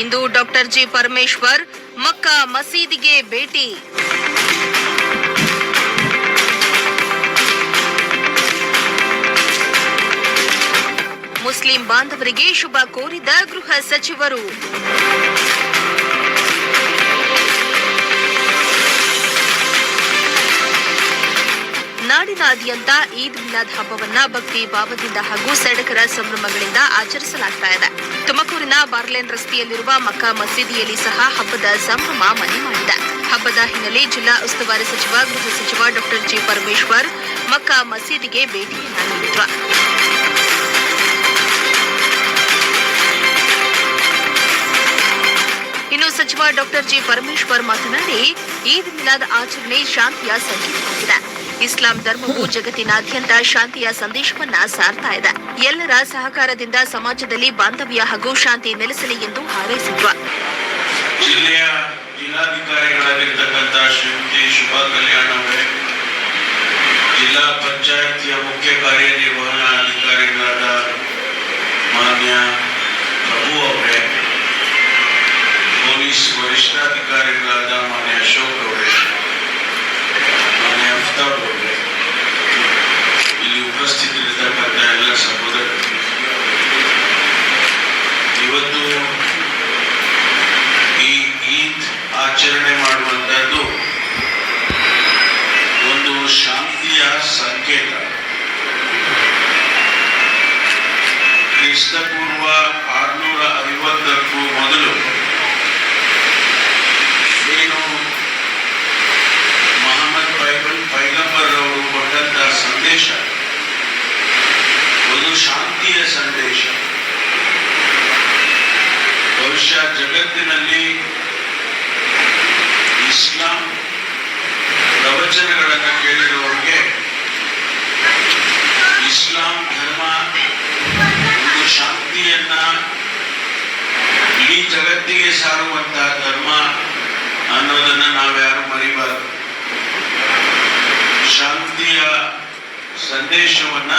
ಇಂದು doctor G Parameshwar ಮಕ್ಕಾ ಮಸೀದಿಗೆ ಭೇಟಿ. Muslim ಬಾಂಧವರಿಗೆ ಶುಭ ಕೋರಿದ ಗೃಹ ಸಚಿವರು. ನಾಡಿನಾದ್ಯಂತ ಈದ್ ಮಿಲಾದ್ ಹಬ್ಬವನ್ನ ಭಕ್ತಿ ಭಾವದಿಂದ ಹಾಗೂ ಸಡಗರ ಸಂಭ್ರಮಗಳಿಂದ ಆಚರಿಸಲಾಗ್ತಾ ಇದೆ. ತುಮಕೂರಿನ ಬಾರ್ಲೇನ್ ರಸ್ತೆಯಲ್ಲಿರುವ ಮಕ್ಕಾ ಮಸೀದಿಯಲ್ಲಿ ಸಹ ಹಬ್ಬದ ಸಂಭ್ರಮ ಮನೆ ಮಾಡಿದೆ. ಹಬ್ಬದ ಹಿನ್ನೆಲೆ ಜಿಲ್ಲಾ ಉಸ್ತುವಾರಿ ಸಚಿವ ಗೃಹ ಸಚಿವ ಡಾಕ್ಟರ್ ಜಿ ಪರಮೇಶ್ವರ್ ಮಕ್ಕಾ ಮಸೀದಿಗೆ ಭೇಟಿಯನ್ನ ನೀಡಿದ್ರು. ಇನ್ನು ಸಚಿವ ಡಾಕ್ಟರ್ ಜಿ ಪರಮೇಶ್ವರ್ ಮಾತನಾಡಿ, ಈದ್ ಮಿಲಾದ್ ಆಚರಣೆ ಶಾಂತಿಯ ಸಂಕೇತವಾಗಿದೆ. ಇಸ್ಲಾಂ ಧರ್ಮವು ಜಗತ್ತಿನಾದ್ಯಂತ ಶಾಂತಿಯ ಸಂದೇಶವನ್ನ ಸಾರ್ತಾ ಇದೆ. ಎಲ್ಲರ ಸಹಕಾರದಿಂದ ಸಮಾಜದಲ್ಲಿ ಬಾಂಧವ್ಯ ಹಾಗೂ ಶಾಂತಿ ನೆಲೆಸಲಿ ಎಂದು ಹಾರೈಸಿದ್ರು. ಜಿಲ್ಲೆಯ ಜಿಲ್ಲಾಧಿಕಾರಿಗಳಾಗಿರ್ತಕ್ಕಂಥ ಶ್ರೀಮತಿ ಶುಭಾ ಕಲ್ಯಾಣ ಅವರೇ, ಜಿಲ್ಲಾ ಪಂಚಾಯತಿಯ ಮುಖ್ಯ ಕಾರ್ಯನಿರ್ವಹಣಾಧಿಕಾರಿಗಳಾದ ಮಾನ್ಯ ಪ್ರಭು ಅವರೇ, ಪೊಲೀಸ್ ವರಿಷ್ಠಾಧಿಕಾರಿಗಳಾದ ಮಾನ್ಯ ಅಶೋಕ್ ಅವರೇ, ಮಾನ್ಯ ಅಫ್ತಾಬ್ ಅವರೇ, ಇಲ್ಲಿ ಉಪಸ್ಥಿತರಿರ್ತಕ್ಕಂಥ ಎಲ್ಲ ಸಹೋದರರು, ಇವತ್ತು ಈ ಈದ್ ಆಚರಣೆ ಮಾಡುವಂತದ್ದು ಒಂದು ಶಾಂತಿಯ ಸಂಕೇತ. ಕ್ರಿಸ್ತಪೂರ್ವ 650ಕ್ಕೂ ಮೊದಲು ಏನು ಮೊಹಮ್ಮದ್ ಪೈಗಂಬರ್ ಅವರು ಕೊಟ್ಟಂತಹ ಸಂದೇಶ ಒಂದು ಶಾಂತಿಯ ಸಂದೇಶ. ಬಹುಶಃ ಜಗತ್ತಿನಲ್ಲಿ ಇಸ್ಲಾಂ ಪ್ರವಚನಗಳನ್ನು ಕೇಳಿರುವವರಿಗೆ ಇಸ್ಲಾಂ ಧರ್ಮ ಒಂದು ಶಾಂತಿಯನ್ನ ಇಡೀ ಜಗತ್ತಿಗೆ ಸಾರುವಂತಹ ಧರ್ಮ ಅನ್ನೋದನ್ನ ನಾವ್ಯಾರು ಮರಿಬಾರದು. ಶಾಂತಿಯ ಸಂದೇಶವನ್ನ